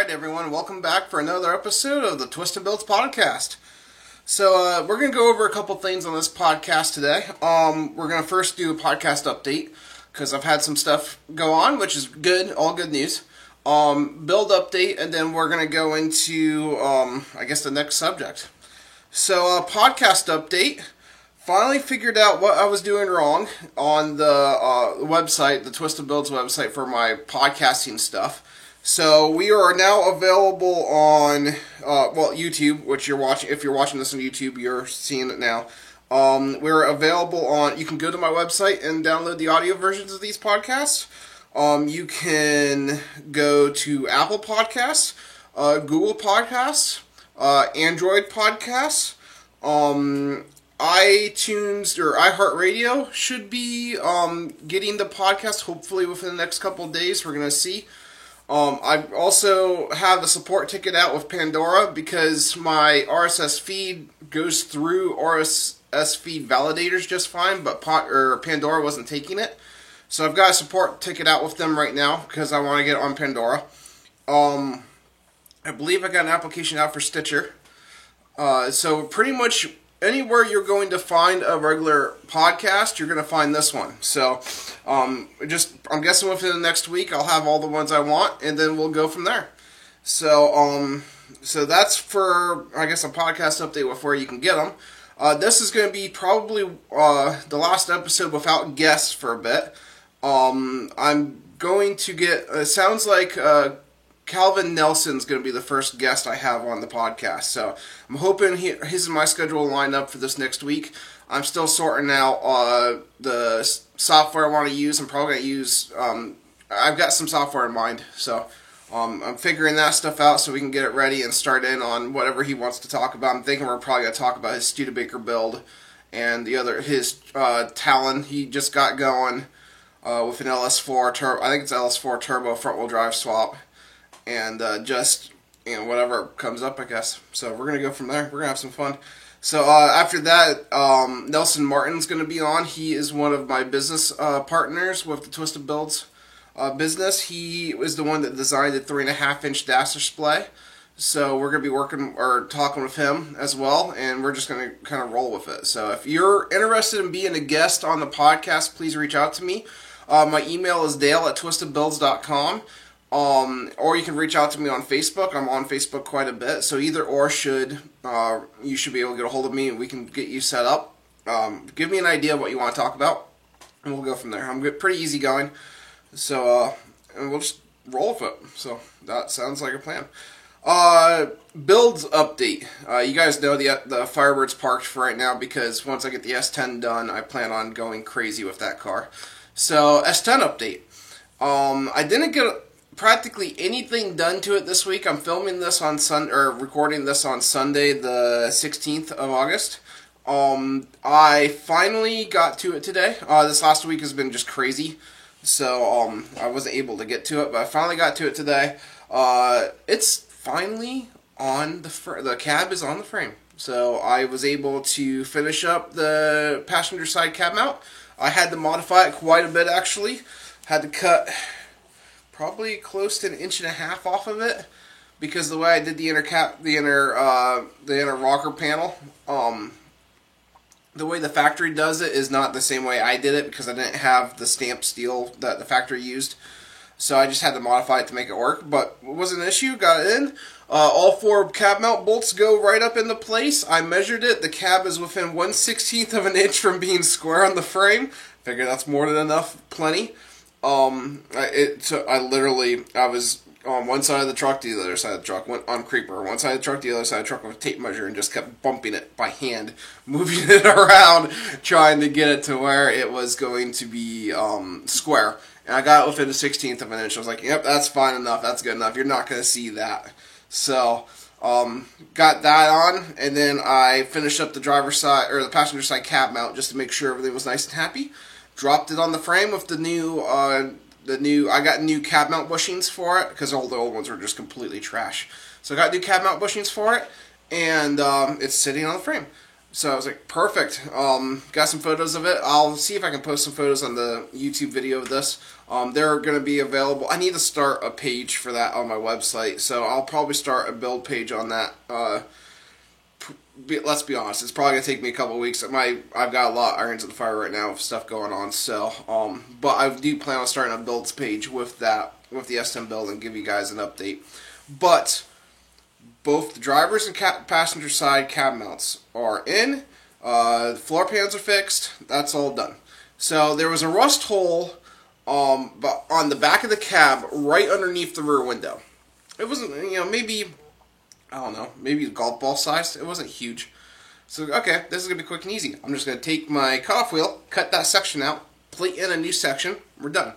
Alright everyone, welcome back for another episode of the Twisted Builds podcast. So we're going to go over a couple things on this podcast today. We're going to first do a podcast update, because I've had some stuff go on, which is good, all good news. Build update, and then we're going to go into, I guess, the next subject. So podcast update. Finally figured out what I was doing wrong on the website, the Twisted Builds website for my podcasting stuff. So we are now available on, YouTube, which you're watching. If you're watching this on YouTube, you're seeing it now. We're available on, you can go to my website and download the audio versions of these podcasts. You can go to Apple Podcasts, Google Podcasts, Android Podcasts, iTunes or iHeartRadio should be getting the podcast hopefully within the next couple of days. We're going to see. I also have a support ticket out with Pandora because my RSS feed goes through RSS feed validators just fine, but Pandora wasn't taking it. So I've got a support ticket out with them right now because I want to get it on Pandora. I believe I got an application out for Stitcher. So pretty much anywhere you're going to find a regular podcast, you're going to find this one. So, I'm guessing within the next week, I'll have all the ones I want, and then we'll go from there. So, so that's for, I guess, a podcast update with where you can get them. This is going to be probably the last episode without guests for a bit. I'm going to get, it sounds like Calvin Nelson's going to be the first guest I have on the podcast. So I'm hoping his and my schedule will line up for this next week. I'm still sorting out the software I want to use. I'm probably going to use, I've got some software in mind. So I'm figuring that stuff out so we can get it ready and start in on whatever he wants to talk about. I'm thinking we're probably going to talk about his Studebaker build and his Talon he just got going with an LS4 turbo. I think it's LS4 turbo front wheel drive swap. And just, whatever comes up, I guess. So we're going to go from there. We're going to have some fun. So after that, Nelson Martin's going to be on. He is one of my business partners with the Twisted Builds business. He was the one that designed the 3.5-inch dash display. So we're going to be working or talking with him as well. And we're just going to kind of roll with it. So if you're interested in being a guest on the podcast, please reach out to me. My email is dale@twistedbuilds.com. Or you can reach out to me on Facebook. I'm on Facebook quite a bit, so either or you should be able to get a hold of me and we can get you set up. Give me an idea of what you want to talk about, and we'll go from there. I'm pretty easygoing, so and we'll just roll with it. So that sounds like a plan. Builds update. You guys know the Firebird's parked for right now because once I get the S10 done, I plan on going crazy with that car. So S10 update. I didn't get practically anything done to it this week. I'm filming this on recording this on Sunday, the 16th of August. I finally got to it today. This last week has been just crazy, so I wasn't able to get to it, but I finally got to it today. It's finally on the cab is on the frame, so I was able to finish up the passenger side cab mount. I had to modify it quite a bit actually. Had to cut probably close to 1.5 inches off of it because the way I did the inner rocker panel, the way the factory does it is not the same way I did it because I didn't have the stamped steel that the factory used. So I just had to modify it to make it work, but it wasn't an issue. Got it in. All 4 cab mount bolts go right up into place. I measured it. The cab is within 1/16 of an inch from being square on the frame. Figure that's more than enough. Plenty. I was on one side of the truck, the other side of the truck, went on creeper, one side of the truck, the other side of the truck with a tape measure, and just kept bumping it by hand, moving it around, trying to get it to where it was going to be square. And I got it within a 1/16 of an inch. I was like, yep, that's fine enough, that's good enough, you're not going to see that. So, got that on, and then I finished up the driver's side, or the passenger side cab mount, just to make sure everything was nice and happy. Dropped it on the frame with the new, I got new cab mount bushings for it, because all the old ones were just completely trash. So I got new cab mount bushings for it, and it's sitting on the frame. So I was like, perfect. Got some photos of it. I'll see if I can post some photos on the YouTube video of this. They're going to be available. I need to start a page for that on my website, so I'll probably start a build page on that. Let's be honest, it's probably going to take me a couple of weeks. I've got a lot of irons in the fire right now with stuff going on. So, but I do plan on starting a builds page with that, with the S10 build, and give you guys an update. But both the driver's and passenger side cab mounts are in. The floor pans are fixed. That's all done. So there was a rust hole but on the back of the cab right underneath the rear window. It wasn't, maybe, I don't know, maybe golf ball sized. It wasn't huge. So, okay, this is going to be quick and easy. I'm just going to take my cutoff wheel, cut that section out, plate in a new section. We're done.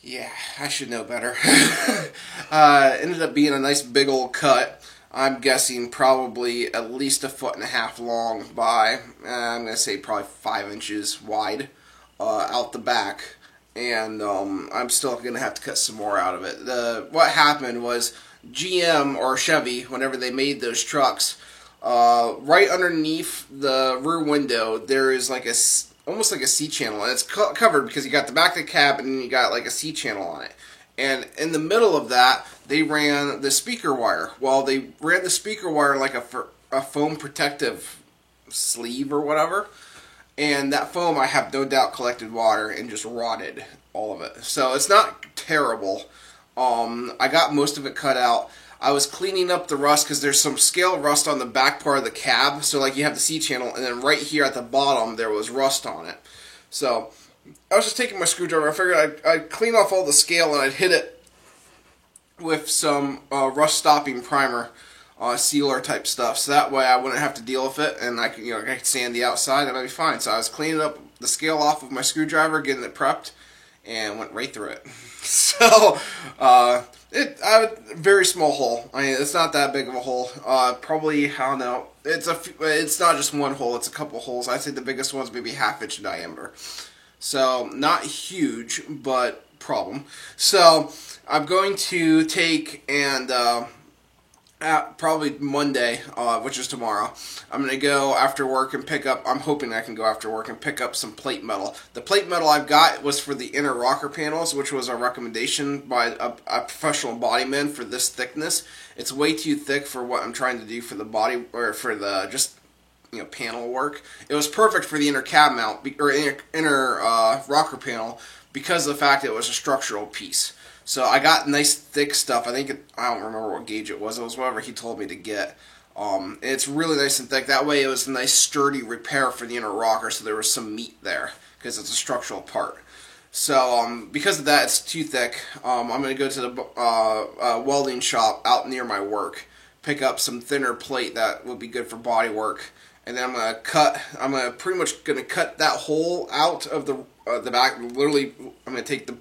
Yeah, I should know better. Ended up being a nice big old cut. I'm guessing probably at least 1.5 feet long by, I'm going to say probably 5 inches wide out the back. And I'm still going to have to cut some more out of it. What happened was GM or Chevy, whenever they made those trucks, right underneath the rear window, there is like almost like a C-channel, and it's covered because you got the back of the cab and then you got like a C-channel on it. And in the middle of that, they ran the speaker wire. Well, they ran the speaker wire like a foam protective sleeve or whatever. And that foam, I have no doubt, collected water and just rotted all of it. So it's not terrible. I got most of it cut out. I was cleaning up the rust because there's some scale rust on the back part of the cab. So like you have the C-channel, and then right here at the bottom there was rust on it. So I was just taking my screwdriver. I figured I'd clean off all the scale and I'd hit it with some rust stopping primer, sealer type stuff. So that way I wouldn't have to deal with it, and I could sand the outside and I'd be fine. So I was cleaning up the scale off with my screwdriver, getting it prepped, and went right through it. So very small hole. I mean, it's not that big of a hole. Probably, I don't know. It's not just one hole. It's a couple holes. I'd say the biggest one's maybe 1/2 inch diameter. So not huge, but problem. So I'm going to take and probably Monday, which is tomorrow, I'm going to go after work and pick up, I'm hoping I can go after work and pick up some plate metal. The plate metal I've got was for the inner rocker panels, which was a recommendation by a professional bodyman for this thickness. It's way too thick for what I'm trying to do for the body, or for the just panel work. It was perfect for the inner cab mount, or inner rocker panel, because of the fact it was a structural piece. So I got nice thick stuff. I don't remember what gauge it was. It was whatever he told me to get. It's really nice and thick. That way it was a nice sturdy repair for the inner rocker, so there was some meat there, because it's a structural part. So because of that, it's too thick. I'm going to go to the welding shop out near my work, pick up some thinner plate that would be good for body work, and then I'm pretty much going to cut that hole out of the back. Literally, I'm going to take the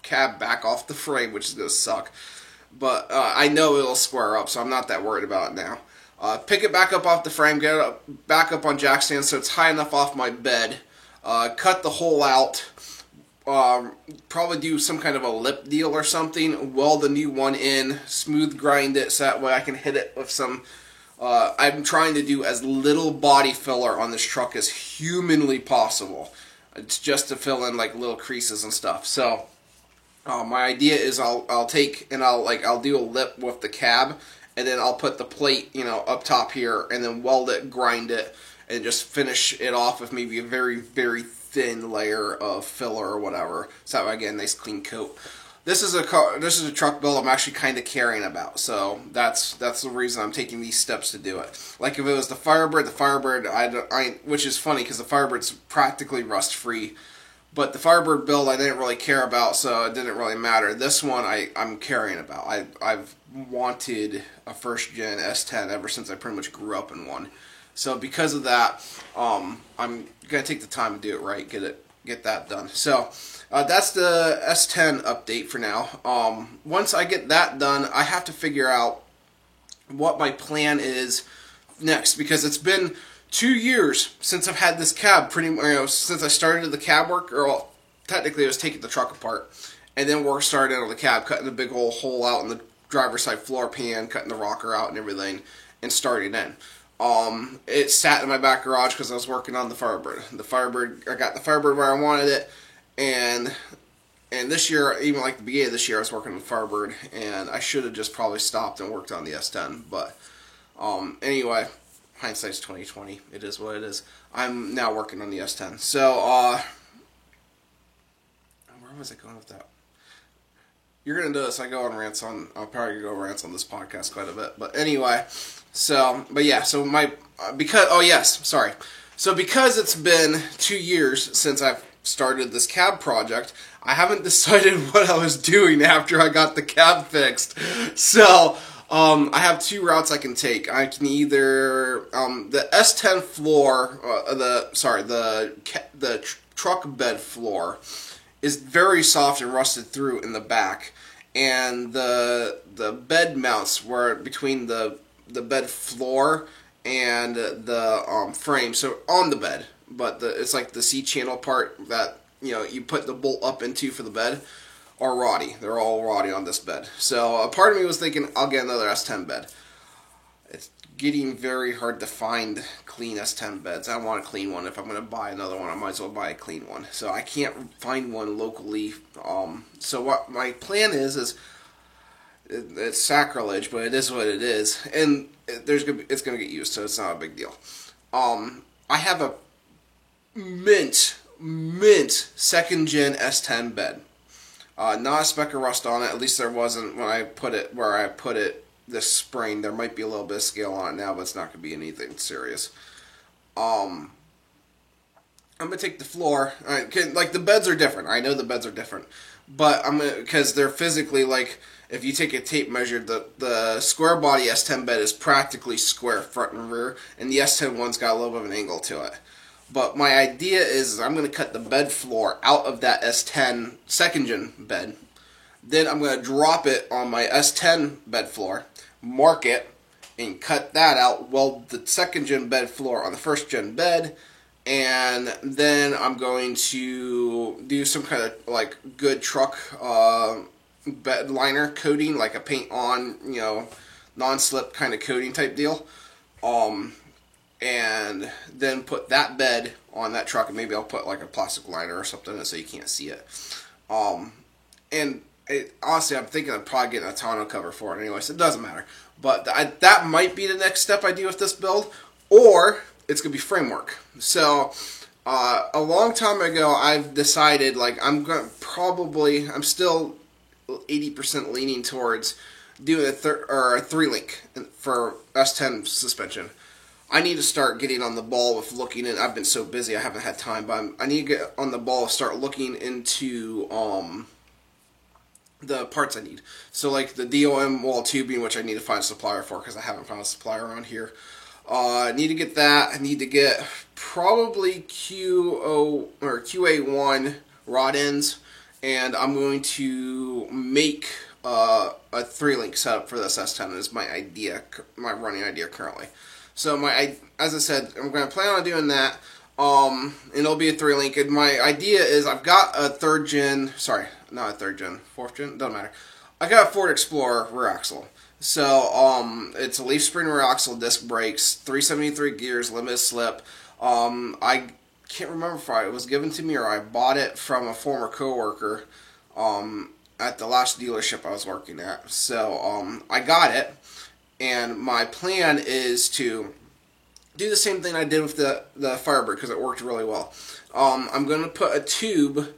cab back off the frame, which is going to suck. But I know it'll square up, so I'm not that worried about it now. Pick it back up off the frame, get it back up on jack stand so it's high enough off my bed. Cut the hole out. Probably do some kind of a lip deal or something. Weld a new one in. Smooth grind it so that way I can hit it with some... I'm trying to do as little body filler on this truck as humanly possible. It's just to fill in like little creases and stuff. So... my idea is I'll take and I'll do a lip with the cab, and then I'll put the plate up top here, and then weld it, grind it, and just finish it off with maybe a very, very thin layer of filler or whatever. So that way I get a nice clean coat. This is a truck build I'm actually kind of caring about, so that's the reason I'm taking these steps to do it. Like if it was the Firebird, which is funny because the Firebird's practically rust free. But the Firebird build I didn't really care about, so it didn't really matter. This one I'm caring about. I've wanted a first-gen S10 ever since I pretty much grew up in one. So because of that, I'm going to take the time to do it right, get that done. So that's the S10 update for now. Once I get that done, I have to figure out what my plan is next, because it's been 2 years since I've had this cab, since I started the cab work, or well, technically I was taking the truck apart, and then work started on the cab, cutting the big old hole out in the driver's side floor pan, cutting the rocker out and everything, and starting in. It sat in my back garage because I was working on the Firebird. I got the Firebird where I wanted it, and this year, even like the beginning of this year, I was working on the Firebird, and I should have just probably stopped and worked on the S10. But anyway, hindsight's 2020. It is what it is. I'm now working on the S10. So where was I going with that? You're gonna notice I go on rants on. I'll probably go rants on this podcast quite a bit. But anyway, but yeah. So So because it's been 2 years since I've started this cab project, I haven't decided what I was doing after I got the cab fixed. So I have two routes I can take. I can either the S10 floor, the truck bed floor is very soft and rusted through in the back, and the bed mounts were between the bed floor and the frame, so on the bed, but it's like the C-channel part that you put the bolt up into for the bed are rotty. They're all rotty on this bed. So a part of me was thinking I'll get another S10 bed. It's getting very hard to find clean S10 beds. I want a clean one. If I'm going to buy another one, I might as well buy a clean one. So I can't find one locally. So what my plan is it's sacrilege, but it is what it is, and it's going to get used, so it's not a big deal. I have a mint second gen S10 bed. Not a speck of rust on it. At least there wasn't when I put it where I put it this spring. There might be a little bit of scale on it now, but it's not going to be anything serious. I'm gonna take the floor. Like the beds are different. I know the beds are different, but because they're physically like. If you take a tape measure, the square body S10 bed is practically square front and rear, and the S10 one's got a little bit of an angle to it. But my idea is I'm going to cut the bed floor out of that S10 second gen bed. Then I'm going to drop it on my S10 bed floor, mark it, and cut that out, weld the second gen bed floor on the first gen bed, and then I'm going to do some kind of like good truck bed liner coating, like a paint on, non-slip kind of coating type deal. And then put that bed on that truck, and maybe I'll put like a plastic liner or something so you can't see it. Honestly, I'm thinking of probably getting a tonneau cover for it anyway, so it doesn't matter. But that might be the next step I do with this build, or it's going to be framework. So, a long time ago, I've decided, like, I'm still 80% leaning towards doing a 3-link for S10 suspension. I need to start getting on the ball with looking in. I've been so busy I haven't had time, but I need to get on the ball and start looking into the parts I need. So like the DOM wall tubing, which I need to find a supplier for because I haven't found a supplier around here. I need to get that. I need to get probably QA1 rod ends, and I'm going to make a 3-link setup for this S10. Is my running idea currently. So as I said, I'm going to plan on doing that, and it'll be a 3-link. And my idea is I've got a 4th gen, doesn't matter. I got a Ford Explorer rear axle. So it's a leaf spring rear axle, disc brakes, 373 gears, limited slip. I can't remember if it was given to me or I bought it from a former coworker at the last dealership I was working at. So I got it. And my plan is to do the same thing I did with the Firebird because it worked really well. I'm going to put a tube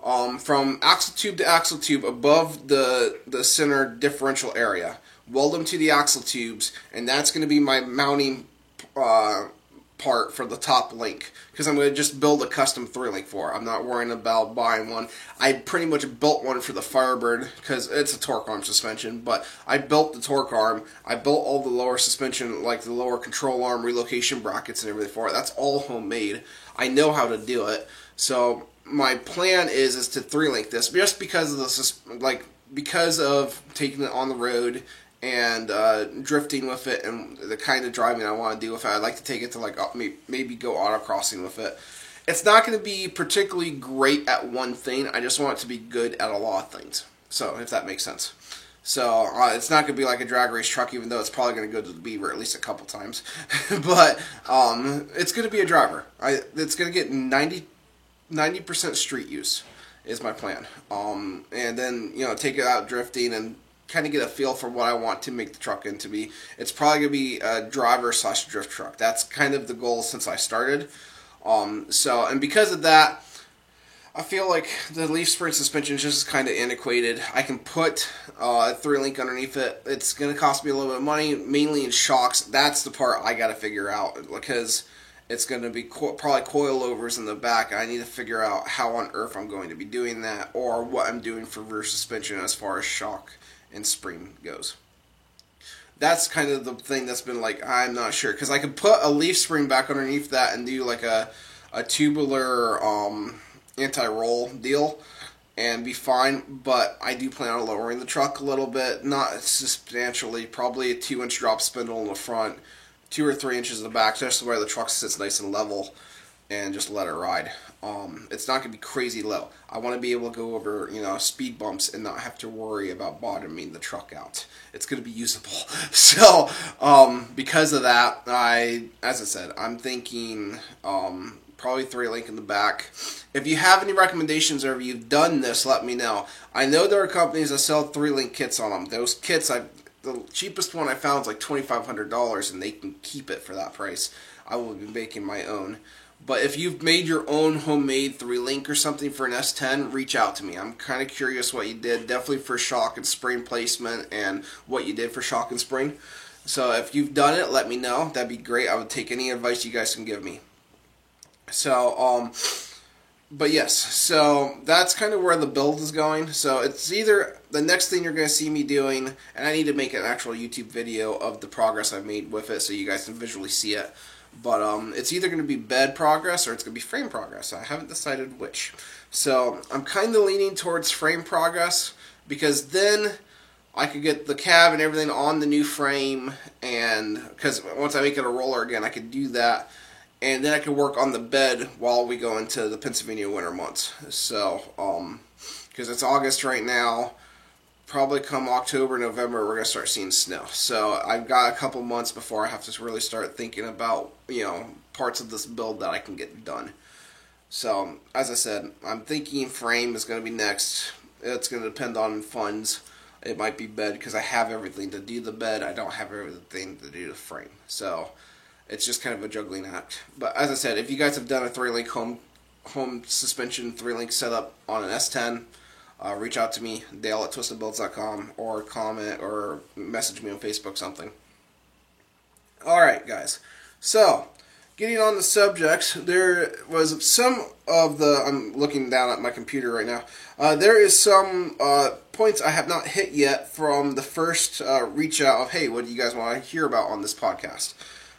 from axle tube to axle tube above the center differential area. Weld them to the axle tubes, and that's going to be my mounting part for the top link, because I'm going to just build a custom 3-link for it. I'm not worrying about buying one. I pretty much built one for the Firebird because it's a torque arm suspension, but I built the torque arm. I built all the lower suspension, like the lower control arm, relocation brackets and everything for it. That's all homemade. I know how to do it. So my plan is to 3-link this just because of because of taking it on the road and drifting with it and the kind of driving I want to do with it. I'd like to take it to maybe go autocrossing with it. It's not going to be particularly great at one thing. I just want it to be good at a lot of things. So if that makes sense. So it's not going to be like a drag race truck, even though it's probably going to go to the Beaver at least a couple times. But it's going to be a driver. It's going to get 90% street use is my plan. And then, take it out drifting and kind of get a feel for what I want to make the truck into be. It's probably going to be a driver/drift truck. That's kind of the goal since I started. And because of that, I feel like the leaf spring suspension is just kind of antiquated. I can put a 3-link underneath it. It's going to cost me a little bit of money, mainly in shocks. That's the part I got to figure out, because it's going to be probably coilovers in the back. I need to figure out how on earth I'm going to be doing that, or what I'm doing for rear suspension as far as shock and spring goes. That's kind of the thing that's been like, I'm not sure, because I could put a leaf spring back underneath that and do like a tubular anti-roll deal and be fine, but I do plan on lowering the truck a little bit, not substantially, probably a 2-inch drop spindle in the front, 2 or 3 inches in the back, just where the truck sits nice and level, and just let it ride. It's not going to be crazy low. I want to be able to go over, speed bumps and not have to worry about bottoming the truck out. It's going to be usable. So, because of that, as I said, I'm thinking probably 3-link in the back. If you have any recommendations or if you've done this, let me know. I know there are companies that sell 3-link kits on them. Those kits, the cheapest one I found is like $2,500, and they can keep it for that price. I will be making my own. But if you've made your own homemade 3-link or something for an S10, reach out to me. I'm kind of curious what you did, definitely for shock and spring placement, and what you did for shock and spring. So if you've done it, let me know. That'd be great. I would take any advice you guys can give me. So, but yes, so that's kind of where the build is going. So it's either the next thing you're going to see me doing, and I need to make an actual YouTube video of the progress I've made with it so you guys can visually see it. But it's either going to be bed progress or it's going to be frame progress. I haven't decided which. So I'm kind of leaning towards frame progress, because then I could get the cab and everything on the new frame, and because once I make it a roller again, I could do that. And then I could work on the bed while we go into the Pennsylvania winter months. So, because it's August right now, probably come October, November, we're going to start seeing snow. So I've got a couple months before I have to really start thinking about, parts of this build that I can get done. So, as I said, I'm thinking frame is going to be next. It's going to depend on funds. It might be bed, because I have everything to do the bed. I don't have everything to do the frame. So it's just kind of a juggling act. But as I said, if you guys have done a 3-link home suspension 3-link setup on an S10, reach out to me, Dale@twistedbuilds.com, or comment or message me on Facebook, something. Alright, guys. So, getting on the subject, there was some of the, I'm looking down at my computer right now, there is some points I have not hit yet from the first reach out of, hey, what do you guys want to hear about on this podcast?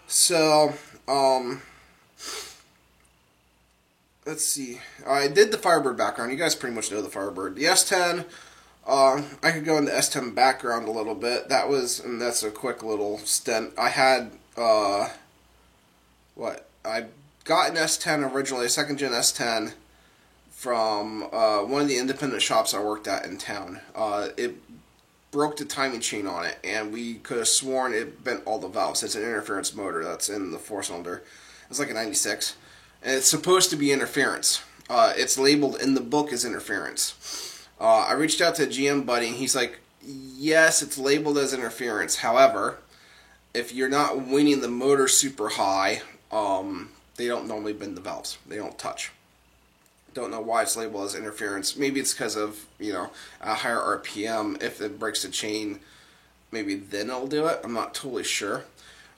So, let's see. I did the Firebird background. You guys pretty much know the Firebird. The S10, I could go into S10 background a little bit. And that's a quick little stint. I had, I got an S10 originally, a 2nd-gen S10, from one of the independent shops I worked at in town. It broke the timing chain on it, and we could have sworn it bent all the valves. It's an interference motor that's in the 4-cylinder. It's like a 96. And it's supposed to be interference. It's labeled in the book as interference. I reached out to a GM buddy, and he's like, yes, it's labeled as interference. However, if you're not winning the motor super high, they don't normally bend the valves. They don't touch. Don't know why it's labeled as interference. Maybe it's because of, a higher RPM. If it breaks the chain, maybe then it'll do it. I'm not totally sure.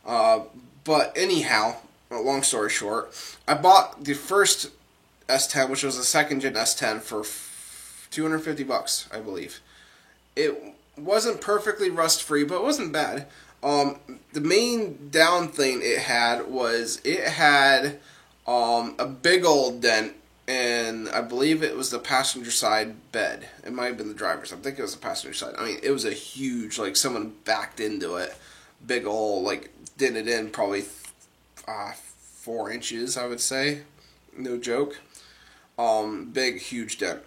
But anyhow, long story short, I bought the first S10, which was a 2nd-gen S10, for $250, I believe. It wasn't perfectly rust-free, but it wasn't bad. The main down thing it had was it had a big old dent, and I believe it was the passenger side bed. It might have been the driver's. I think it was the passenger side. I mean, it was a huge, someone backed into it. Big old, did it in probably 4 inches, I would say. No joke. Big, huge dent.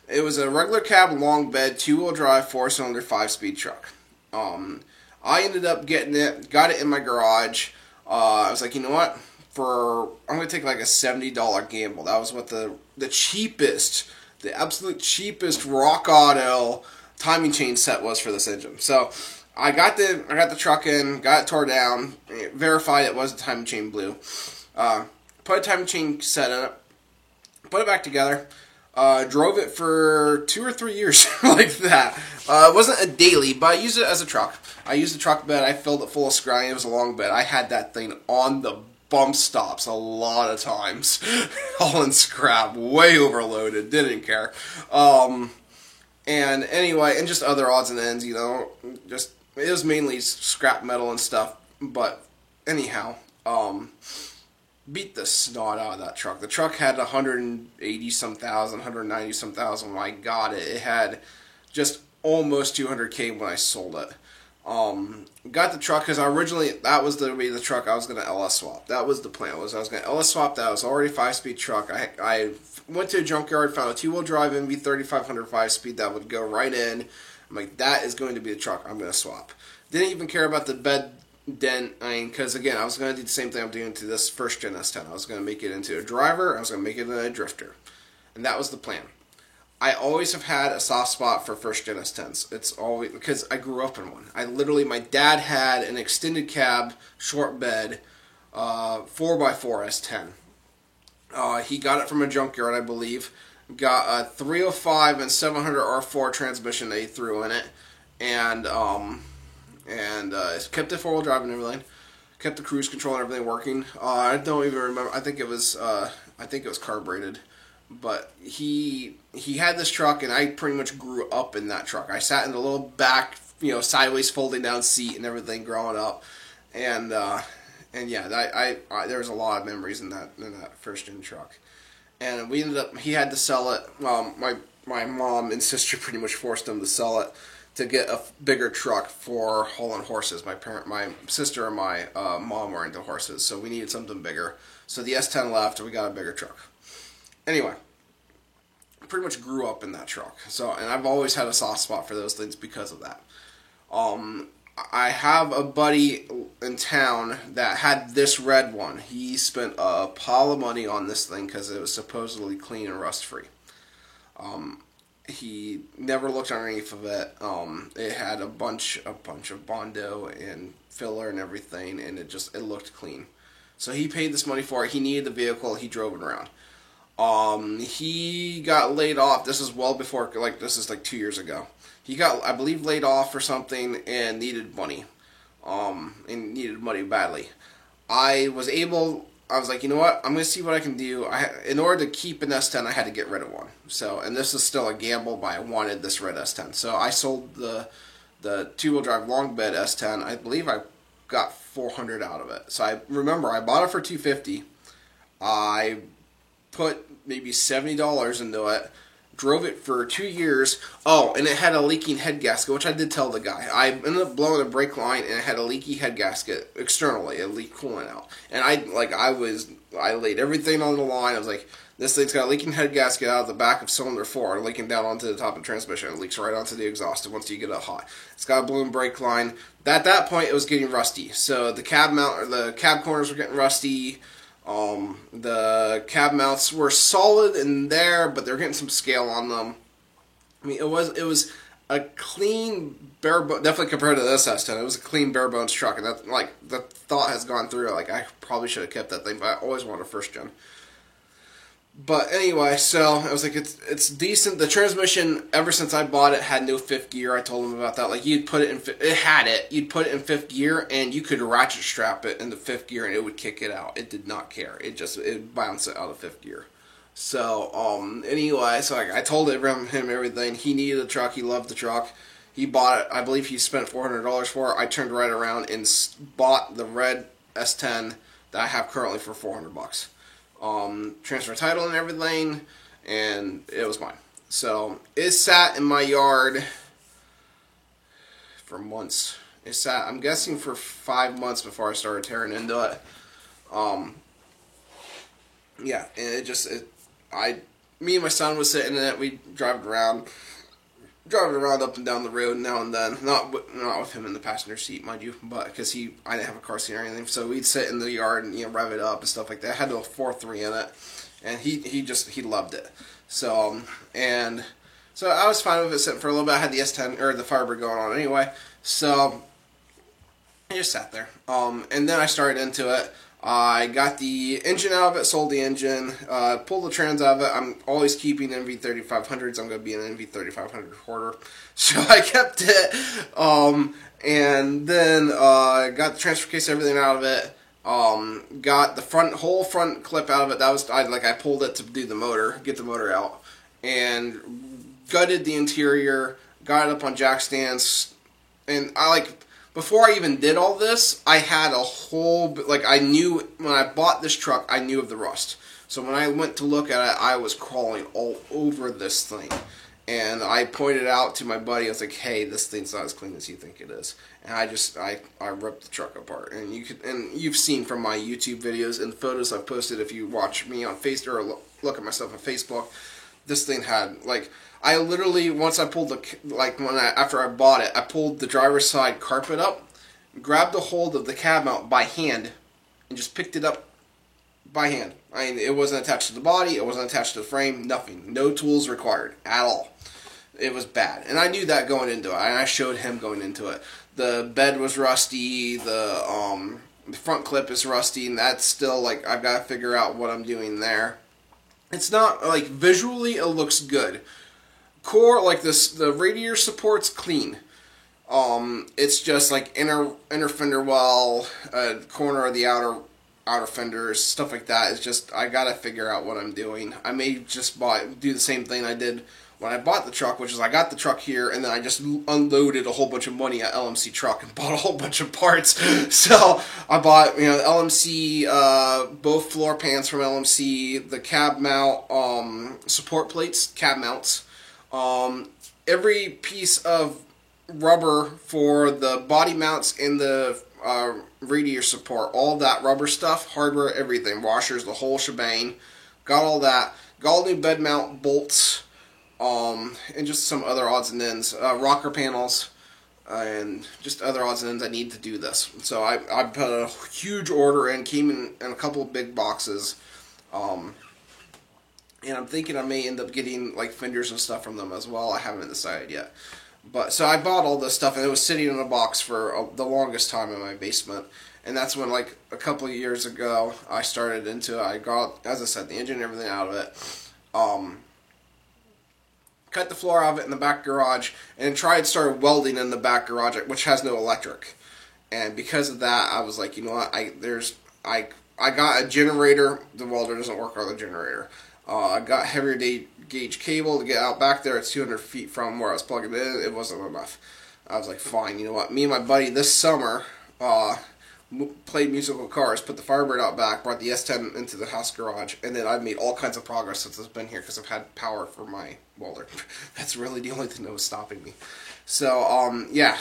It was a regular cab, long bed, 2-wheel drive, 4-cylinder, 5-speed truck. I ended up getting it, got it in my garage. I was like, you know what? I'm going to take like a $70 gamble. That was what the cheapest, the absolute cheapest Rock Auto timing chain set was for this engine. So I got the truck in, got it tore down, verified it was a timing chain blue. Put a timing chain set in it, put it back together. Drove it for 2 or 3 years like that. It wasn't a daily, but I used it as a truck. I used the truck bed. I filled it full of scrying. It was a long bed. I had that thing on the bump stops a lot of times. Hauling scrap, way overloaded. Didn't care. And anyway, and just other odds and ends, just it was mainly scrap metal and stuff. But anyhow, beat the snot out of that truck. The truck had 180-some thousand, 190-some thousand when I got it. It had just almost 200K when I sold it. Got the truck because that was the way the truck I was going to LS swap. That was the plan. I was going to LS swap that. It was already a 5-speed truck. I went to a junkyard, found a 2-wheel drive MV3500 5-speed that would go right in. I'm like, that is going to be the truck I'm going to swap. Didn't even care about the bed dent, because again, I was going to do the same thing I'm doing to this first gen S10. I was going to make it into a driver, I was going to make it into a drifter. And that was the plan. I always have had a soft spot for first gen S10s. It's always, because I grew up in one. My dad had an extended cab, short bed, 4x4 S10. He got it from a junkyard, I believe. Got a 305 and 700 R4 transmission that he threw in it. And kept the 4-wheel drive and everything, kept the cruise control and everything working. I don't even remember. I think it was carbureted, but he had this truck, and I pretty much grew up in that truck. I sat in the little back, sideways folding down seat and everything growing up, and yeah, there's a lot of memories in that first gen truck, and we ended up. He had to sell it. My mom and sister pretty much forced him to sell it to get a bigger truck for hauling horses. My sister and my mom were into horses, so we needed something bigger. So the S10 left, and we got a bigger truck. Anyway, pretty much grew up in that truck. So, and I've always had a soft spot for those things because of that. I have a buddy in town that had this red one. He spent a pile of money on this thing because it was supposedly clean and rust-free. He never looked underneath of it. It had a bunch of Bondo and filler and everything, and it looked clean. So he paid this money for it. He needed the vehicle. He drove it around. He got laid off. This is well before, this is 2 years ago. He got, I believe, laid off for something and needed money. And needed money badly. I was like, you know what? I'm going to see what I can do. In order to keep an S10, I had to get rid of one. So, and this is still a gamble, but I wanted this red S10. So I sold the 2-wheel drive long bed S10. I believe I got $400 out of it. So I remember I bought it for $250. I put maybe $70 into it. Drove it for 2 years. Oh, and it had a leaking head gasket, which I did tell the guy. I ended up blowing a brake line, and it had a leaky head gasket externally. It leaked coolant out. And I laid everything on the line. I was like, this thing's got a leaking head gasket out of the back of cylinder 4, leaking down onto the top of the transmission. It leaks right onto the exhaust once you get it hot. It's got a blown brake line. At that point, it was getting rusty. So the cab corners were getting rusty. The cab mounts were solid in there, but they're getting some scale on them. I mean, it was a clean bare bones, definitely compared to this S10. It was a clean bare bones truck, and that the thought has gone through. I probably should have kept that thing, but I always wanted a first gen. But anyway, so I was like, it's decent. The transmission, ever since I bought it, had no fifth gear. I told him about that. You'd put it in, you'd put it in fifth gear, and you could ratchet strap it in the fifth gear, and it would kick it out. It did not care. It bounced it out of fifth gear. So, anyway, so I told him everything. He needed a truck. He loved the truck. He bought it. I believe he spent $400 for it. I turned right around and bought the red S10 that I have currently for $400. Transfer title and everything, and it was mine. So it sat in my yard for months. It sat, I'm guessing, for 5 months before I started tearing into it. Yeah, and I me and my son was sitting in it. We drive it around up and down the road now and then. Not with him in the passenger seat, mind you, but because I didn't have a car seat or anything. So we'd sit in the yard and rev it up and stuff like that. I had a 4.3 in it, and he loved it. So so I was fine with it sitting for a little bit. I had the S10 or the Firebird going on anyway, so I just sat there. And then I started into it. I got the engine out of it, sold the engine, pulled the trans out of it. I'm always keeping NV3500s. I'm going to be an NV3500 hoarder. So I kept it. And then got the transfer case, everything out of it. Got the whole front clip out of it. That was I pulled it to do the motor, get the motor out, and gutted the interior. Got it up on jack stands, and before I even did all this, I had a whole, I knew, when I bought this truck, I knew of the rust. So when I went to look at it, I was crawling all over this thing. And I pointed out to my buddy, I was like, hey, this thing's not as clean as you think it is. And I ripped the truck apart. And you've seen from my YouTube videos and photos I've posted, if you watch me on Facebook or look at myself on Facebook, this thing had, I literally, once I pulled after I bought it, I pulled the driver's side carpet up, grabbed a hold of the cab mount by hand, and just picked it up by hand. I mean, it wasn't attached to the body, it wasn't attached to the frame, nothing. No tools required at all. It was bad. And I knew that going into it, and I showed him going into it. The bed was rusty, the front clip is rusty, and that's still, I've got to figure out what I'm doing there. It's not, visually it looks good. Core, the radiator support's clean. It's just inner fender well, corner of the outer fenders, stuff like that. It's just, I gotta figure out what I'm doing. I may just do the same thing I did when I bought the truck, which is I got the truck here and then I just unloaded a whole bunch of money at LMC Truck and bought a whole bunch of parts. So I bought, LMC, both floor pans from LMC, the cab mount, support plates, cab mounts. Every piece of rubber for the body mounts and the radiator support, all that rubber stuff, hardware, everything, washers, the whole shebang, got all that, got all new bed mount bolts, and just some other odds and ends, rocker panels, and just other odds and ends I need to do this. So I put a huge order in, came in a couple of big boxes, and I'm thinking I may end up getting fenders and stuff from them as well. I haven't decided yet. But so I bought all this stuff and it was sitting in a box for the longest time in my basement. And that's when a couple of years ago I started into it. I got, as I said, the engine and everything out of it. Cut the floor out of it in the back garage and started welding in the back garage, which has no electric. And because of that, I was like, you know what, I got a generator. The welder doesn't work on the generator. I got heavier gauge cable to get out back there. It's 200 feet from where I was plugging it in. It wasn't enough. I was like, fine, you know what? Me and my buddy this summer played musical cars, put the Firebird out back, brought the S10 into the house garage, and then I've made all kinds of progress since it's been here because I've had power for my welder. That's really the only thing that was stopping me. So, yeah,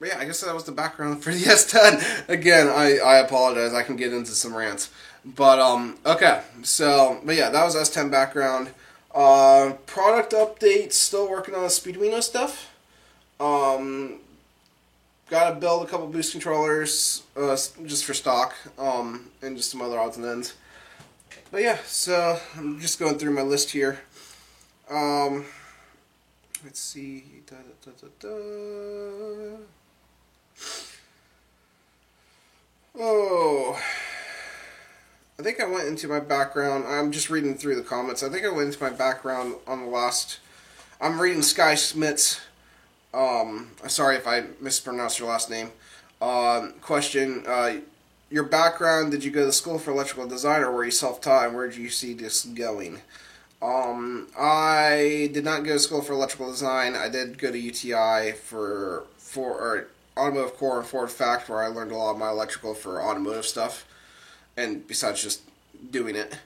but yeah, I guess that was the background for the S10. Again, I apologize. I can get into some rants. But, okay. So, but yeah, that was S10 background. Product updates, still working on the Speeduino stuff. Gotta build a couple boost controllers, just for stock, and just some other odds and ends. But yeah, so, I'm just going through my list here. Let's see. Oh, I think I went into my background. I'm just reading through the comments. I think I went into my background on the last. I'm reading Sky Smith's. Sorry if I mispronounced your last name. Question. Your background, did you go to school for electrical design or were you self-taught, and where did you see this going? I did not go to school for electrical design. I did go to UTI for Automotive Core and Ford Fact, where I learned a lot of my electrical for automotive stuff, and besides just doing it.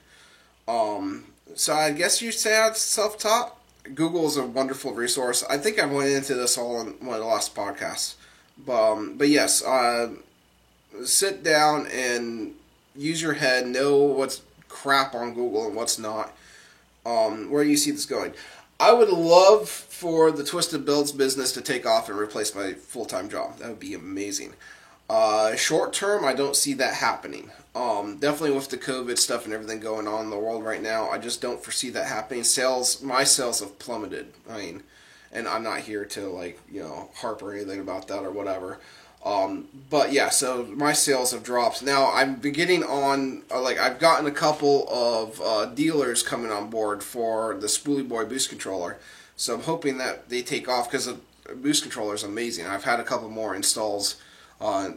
So I guess you'd say I'm self-taught. Google is a wonderful resource. I think I went into this all in one of the last podcasts. But yes, sit down and use your head, know what's crap on Google and what's not. Where do you see this going? I would love for the Twisted Builds business to take off and replace my full-time job. That would be amazing. Short term, I don't see that happening. Definitely with the COVID stuff and everything going on in the world right now, I just don't foresee that happening. My sales have plummeted. I mean, and I'm not here to like, harp or anything about that or whatever. But yeah, so my sales have dropped. Now I'm beginning on, I've gotten a couple of dealers coming on board for the Spoolie Boy boost controller. So I'm hoping that they take off because the boost controller is amazing. I've had a couple more installs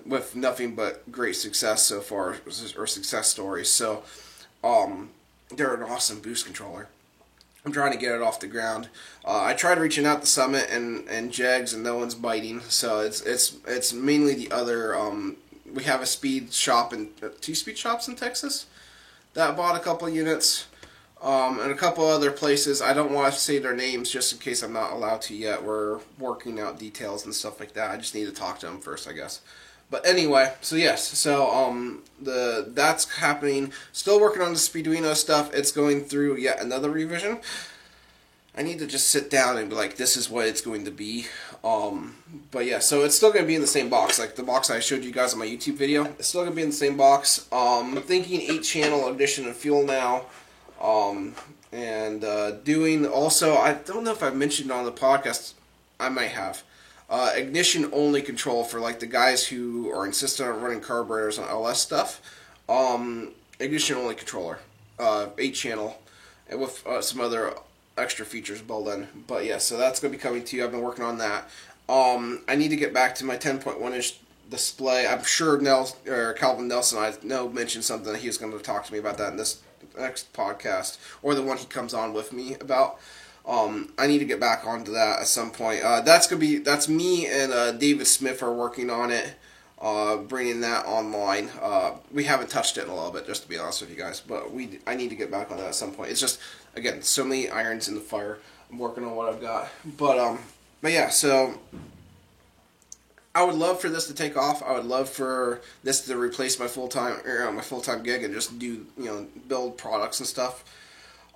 with nothing but great success so far, or success stories. So they're an awesome boost controller. I'm trying to get it off the ground. I tried reaching out to Summit and Jegs, and no one's biting. So it's mainly the other. We have a speed shop and 2 speed shops in Texas that bought a couple units, and a couple other places. I don't want to say their names just in case I'm not allowed to yet. We're working out details and stuff like that. I just need to talk to them first, I guess. But anyway, so yes, so that's happening. Still working on the Speeduino stuff. It's going through yet another revision. I need to just sit down and be like, this is what it's going to be. But yeah, so it's still going to be in the same box, like the box I showed you guys on my YouTube video. It's still going to be in the same box. I'm thinking 8-channel ignition and fuel now. Doing also, I don't know if I've mentioned on the podcast, I might have. Ignition only control for like the guys who are insistent on running carburetors and LS stuff. Ignition only controller, 8-channel, and with some other extra features built in. But yeah, so that's going to be coming to you. I've been working on that. I need to get back to my 10.1-inch display. I'm sure Calvin Nelson, I know, mentioned something that he was going to talk to me about that in this next podcast, or the one he comes on with me about. I need to get back onto that at some point. That's me and David Smith are working on it, bringing that online. We haven't touched it in a little bit, just to be honest with you guys, but I need to get back on that at some point. It's just, again, so many irons in the fire. I'm working on what I've got, but yeah. So I would love for this to take off. I would love for this to replace my full-time gig and just do build products and stuff.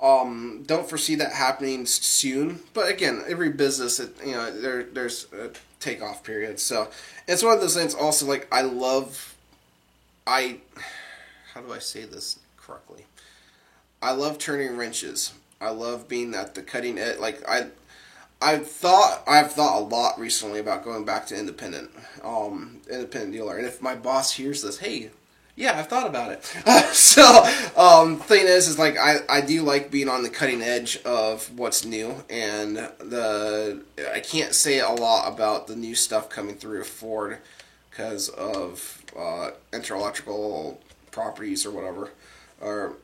Don't foresee that happening soon, but again, every business, there's a takeoff period. So it's one of those things. Also, like how do I say this correctly? I love turning wrenches. I love being at the cutting edge. Like I've thought a lot recently about going back to independent dealer. And if my boss hears this, hey. Yeah, I've thought about it. Thing is like I do like being on the cutting edge of what's new, and I can't say a lot about the new stuff coming through Ford because of intellectual properties or whatever, or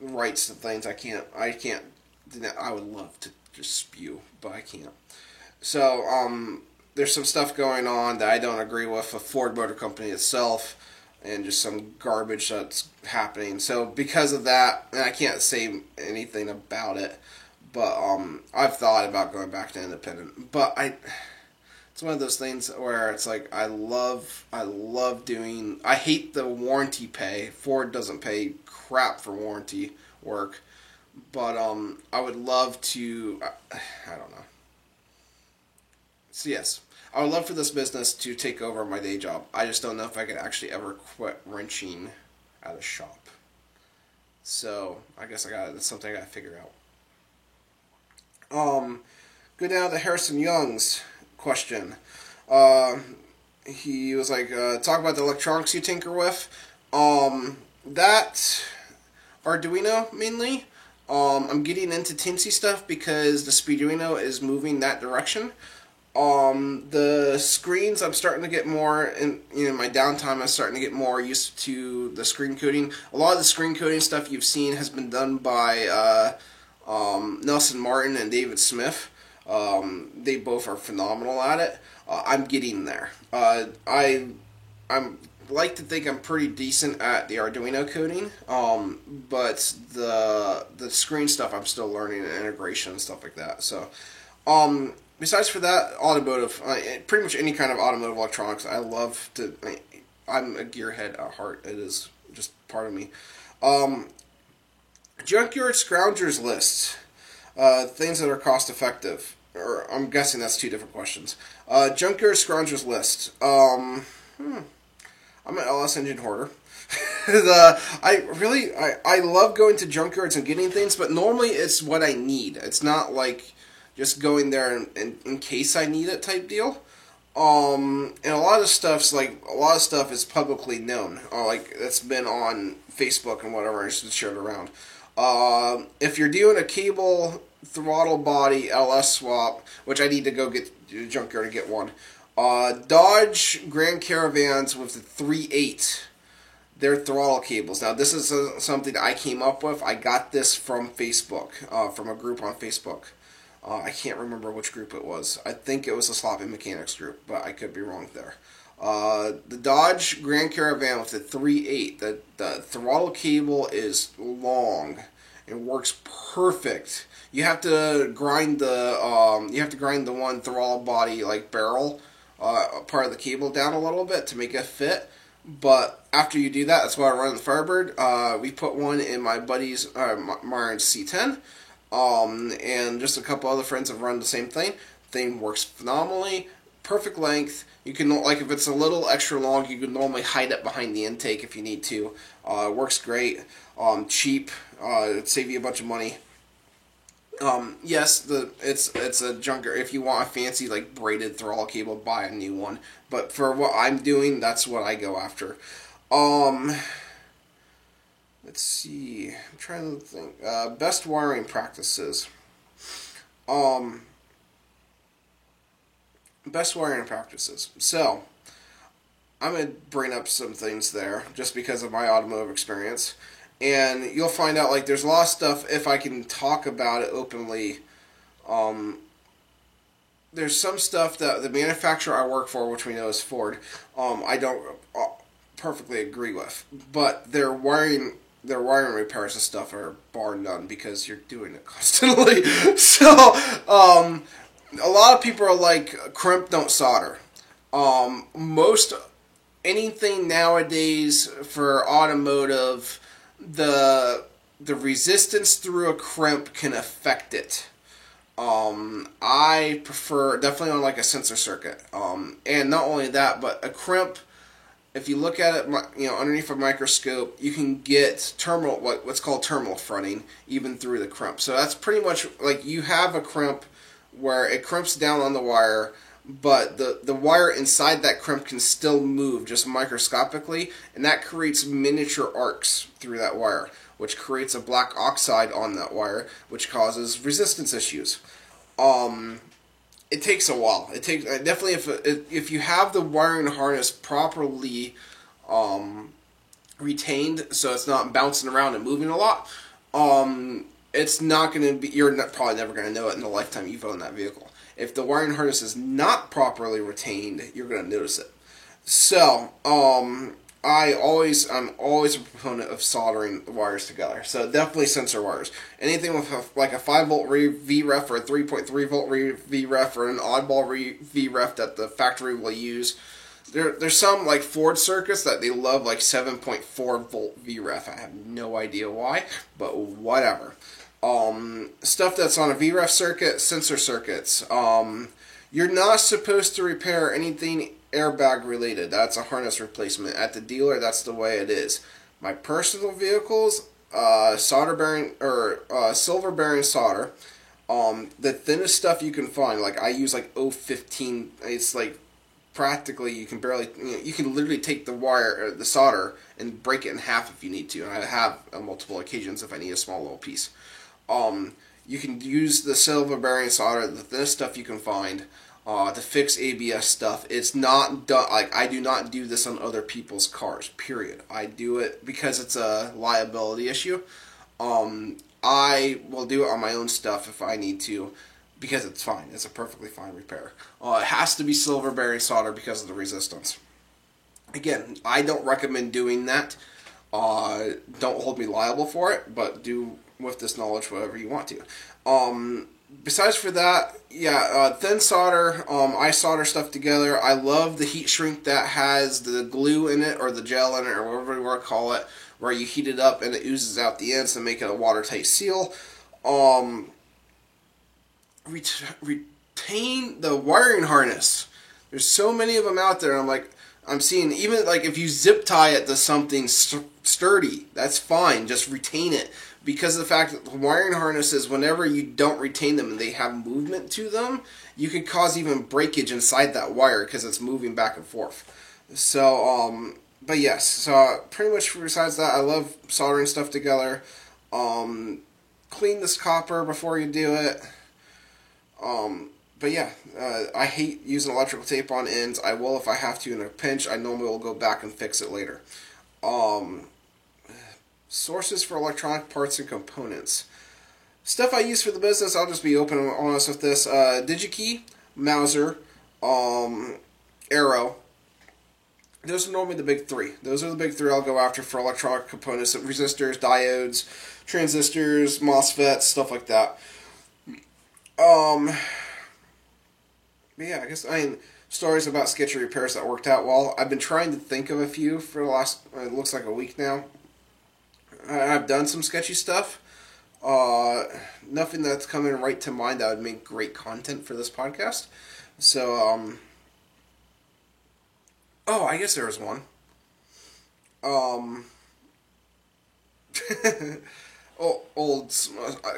rights to things. I can't. I would love to just spew, but I can't. So there's some stuff going on that I don't agree with Ford Motor Company itself. And just some garbage that's happening. So because of that, and I can't say anything about it, but I've thought about going back to independent. But it's one of those things where it's like I love doing. I hate the warranty pay. Ford doesn't pay crap for warranty work, but I would love to. I don't know. So yes. I would love for this business to take over my day job. I just don't know if I could actually ever quit wrenching at a shop. So I guess that's something I gotta figure out. Go down to Harrison Young's question. He was like, talk about the electronics you tinker with. That Arduino mainly. I'm getting into Tinsy stuff because the Speeduino is moving that direction. The screens, I'm starting to get more, in my downtime, I'm starting to get more used to the screen coding. A lot of the screen coding stuff you've seen has been done by Nelson Martin and David Smith. They both are phenomenal at it. I'm getting there. I'm like to think I'm pretty decent at the Arduino coding, but the screen stuff I'm still learning, and integration and stuff like that. So, besides for that, automotive, pretty much any kind of automotive electronics, I love to. I'm a gearhead at heart. It is just part of me. Junkyard Scroungers list. Things that are cost effective. Or I'm guessing that's two different questions. Junkyard Scroungers list. I'm an LS engine hoarder. I love going to junkyards and getting things, but normally it's what I need. It's not like just going there in case I need it type deal. And a lot of stuff is publicly known. Like it's been on Facebook and whatever, it's been shared around. If you're doing a cable throttle body LS swap, which I need to go get to the junkyard to get one. Dodge Grand Caravans with the 3.8. Their throttle cables. Now, this is something I came up with. I got this from Facebook, from a group on Facebook. I can't remember which group it was. I think it was the Sloppy Mechanics group, but I could be wrong there. The Dodge Grand Caravan with the 3.8. The throttle cable is long and works perfect. You have to grind the one throttle body like barrel part of the cable down a little bit to make it fit. But after you do that, that's why I run the Firebird. We put one in my buddy's Myron's C10, and just a couple other friends have run the same thing. Thing works phenomenally, perfect length. You can, like, if it's a little extra long, you can normally hide it behind the intake if you need to. It works great, cheap. It'd save you a bunch of money. Yes, it's a junker. If you want a fancy like braided throttle cable, buy a new one. But for what I'm doing, that's what I go after. Let's see. I'm trying to think. Best wiring practices. Best wiring practices. So, I'm gonna bring up some things there just because of my automotive experience. And you'll find out, like, there's a lot of stuff, if I can talk about it openly, there's some stuff that the manufacturer I work for, which we know is Ford, I don't perfectly agree with. But their wiring repairs and stuff are bar none because you're doing it constantly. So, a lot of people are like, crimp, don't solder. Anything nowadays for automotive, the resistance through a crimp can affect it. I prefer definitely on like a sensor circuit. And not only that, but a crimp, if you look at it, underneath a microscope, you can get what's called terminal fronting even through the crimp. So that's pretty much like you have a crimp where it crimps down on the wire, but the wire inside that crimp can still move just microscopically, and that creates miniature arcs through that wire, which creates a black oxide on that wire, which causes resistance issues. It takes a while. It takes definitely if you have the wiring harness properly retained, so it's not bouncing around and moving a lot. It's not going to be. You're probably never going to know it in the lifetime you've owned that vehicle. If the wiring harness is not properly retained, you're going to notice it. So, I'm always a proponent of soldering the wires together. So definitely sensor wires. Anything with like a 5 volt VREF or a 3.3 volt VREF or an oddball VREF that the factory will use. There's some like Ford circuits that they love like 7.4 volt VREF. I have no idea why, but whatever. Stuff that's on a VREF circuit, sensor circuits. You're not supposed to repair anything airbag related. That's a harness replacement. At the dealer, that's the way it is. My personal vehicles, solder bearing or silver bearing solder. The thinnest stuff you can find, like I use like 0.15. It's like practically you can literally take the wire or the solder and break it in half if you need to. And I have on multiple occasions if I need a small little piece. You can use the silver bearing solder, the thinnest stuff you can find, to fix ABS stuff. It's not done, like, I do not do this on other people's cars, period. I do it because it's a liability issue. I will do it on my own stuff if I need to, because it's fine. It's a perfectly fine repair. It has to be silver bearing solder because of the resistance. Again, I don't recommend doing that. Don't hold me liable for it, but do with this knowledge whatever you want to. Besides for that, thin solder, I solder stuff together. I love the heat shrink that has the glue in it or the gel in it or whatever you want to call it, where you heat it up and it oozes out the ends to make it a watertight seal. Retain the wiring harness. There's so many of them out there. I'm seeing, even like if you zip tie it to something sturdy, that's fine. Just retain it. Because of the fact that the wiring harnesses, whenever you don't retain them and they have movement to them, you can cause even breakage inside that wire because it's moving back and forth. So, but yes, so pretty much besides that, I love soldering stuff together. Clean this copper before you do it. But yeah, I hate using electrical tape on ends. I will if I have to in a pinch. I normally will go back and fix it later. Sources for electronic parts and components. Stuff I use for the business, I'll just be open and honest with this. DigiKey, Mouser, Arrow. Those are normally the big three. Those are the big three I'll go after for electronic components. Resistors, diodes, transistors, MOSFETs, stuff like that. But yeah, stories about sketchy repairs that worked out well. I've been trying to think of a few for the last, it looks like a week now. I've done some sketchy stuff. Nothing that's coming right to mind that would make great content for this podcast. So, I guess there was one.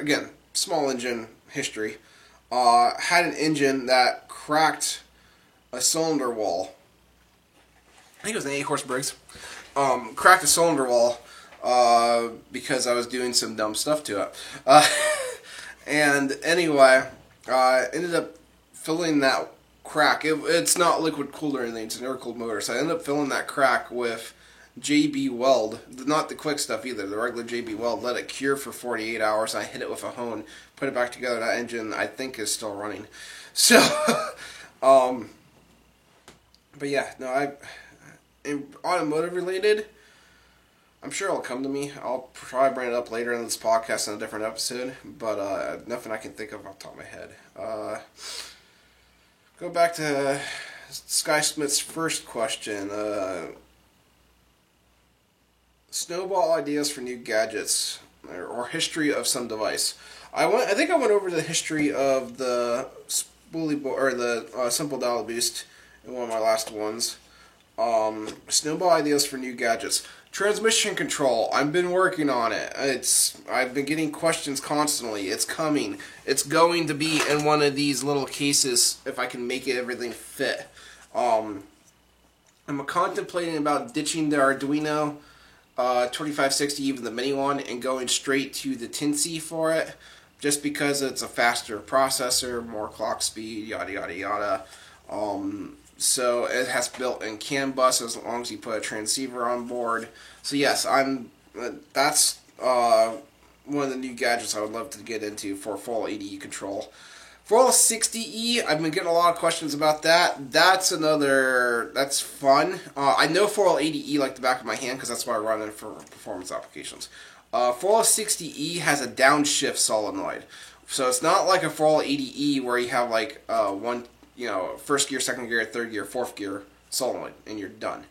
Again, small engine history. Had an engine that cracked a cylinder wall. I think it was an 8-horse Briggs. Cracked a cylinder wall. Because I was doing some dumb stuff to it. And anyway, ended up filling that crack. It's not liquid cooled or anything, it's an air-cooled motor. So I ended up filling that crack with JB Weld. Not the quick stuff either, the regular JB Weld. Let it cure for 48 hours. I hit it with a hone, put it back together. That engine, I think, is still running. So, but yeah, no, automotive related, I'm sure it'll come to me. I'll probably bring it up later in this podcast in a different episode, but nothing I can think of off the top of my head. Go back to Sky Smith's first question. Snowball ideas for new gadgets or history of some device. I think I went over the history of the spoolie or the simple dial boost in one of my last ones. Snowball ideas for new gadgets. Transmission control. I've been working on it. I've been getting questions constantly. It's coming. It's going to be in one of these little cases if I can make everything fit. I'm contemplating about ditching the Arduino 2560, even the mini one, and going straight to the Tinsy for it, just because it's a faster processor, more clock speed, yada yada yada. So it has built-in CAN bus as long as you put a transceiver on board. So yes, that's one of the new gadgets I would love to get into for full ADE control. For all 60E, I've been getting a lot of questions about that. That's fun. I know 4L80E like the back of my hand because that's why I run it for performance applications. 4L60E has a downshift solenoid. So it's not like a 4L80E where you have like one, first gear, second gear, third gear, fourth gear solenoid, and you're done.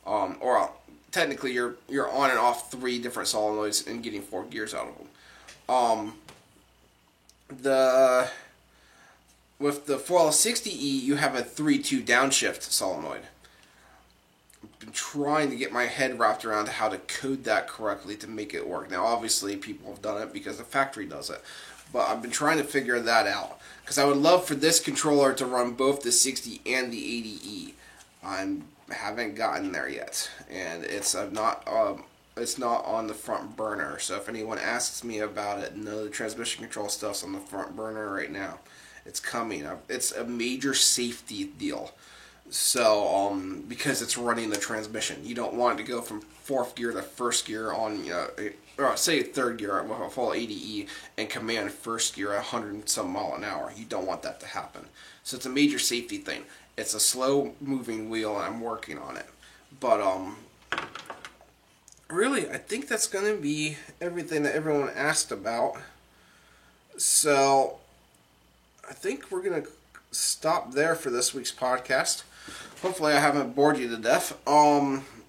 Or technically, you're on and off 3 different solenoids and getting 4 gears out of them. With the 4L60E, you have a 3-2 downshift solenoid. I've been trying to get my head wrapped around how to code that correctly to make it work. Now, obviously, people have done it because the factory does it. But I've been trying to figure that out. Because I would love for this controller to run both the 60 and the 80E. I haven't gotten there yet. And it's not on the front burner. So if anyone asks me about it, no, the transmission control stuff's on the front burner right now. It's coming. It's a major safety deal. So, because it's running the transmission. You don't want it to go from 4th gear to 1st gear on, or say 3rd gear with a full ADE and command 1st gear at 100 and some mile an hour. You don't want that to happen. So it's a major safety thing. It's a slow moving wheel and I'm working on it. But, really, I think that's going to be everything that everyone asked about. So, I think we're going to stop there for this week's podcast. Hopefully I haven't bored you to death.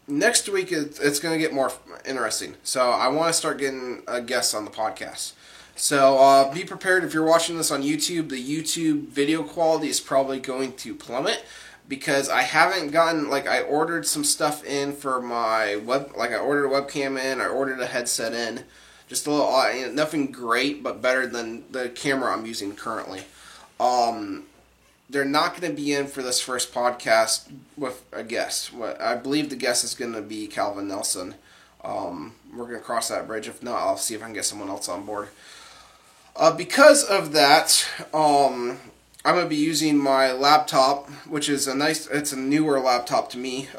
next week it's going to get more interesting. So I want to start getting guests on the podcast. So be prepared if you're watching this on YouTube. The YouTube video quality is probably going to plummet because I haven't gotten, like, I ordered some stuff in for my web, like I ordered a webcam in, I ordered a headset in, just a little, nothing great, but better than the camera I'm using currently. They're not going to be in for this first podcast with a guest. I believe the guest is going to be Calvin Nelson. We're going to cross that bridge. If not, I'll see if I can get someone else on board. Because of that, I'm going to be using my laptop, which is it's a newer laptop to me.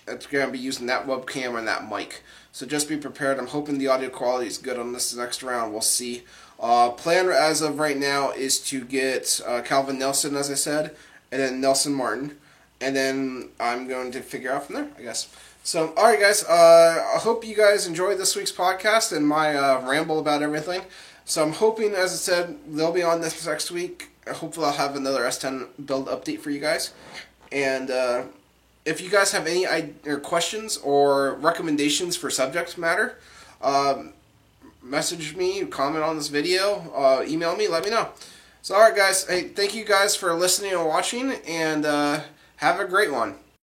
It's going to be using that webcam and that mic. So just be prepared. I'm hoping the audio quality is good on this next round. We'll see. Plan as of right now is to get Calvin Nelson, as I said, and then Nelson Martin. And then I'm going to figure out from there, I guess. So, alright guys, I hope you guys enjoyed this week's podcast and my ramble about everything. So I'm hoping, as I said, they'll be on this next week. Hopefully I'll have another S10 build update for you guys. And if you guys have any questions or recommendations for subject matter, message me, comment on this video, email me, let me know. So alright guys, hey, thank you guys for listening and watching, and have a great one.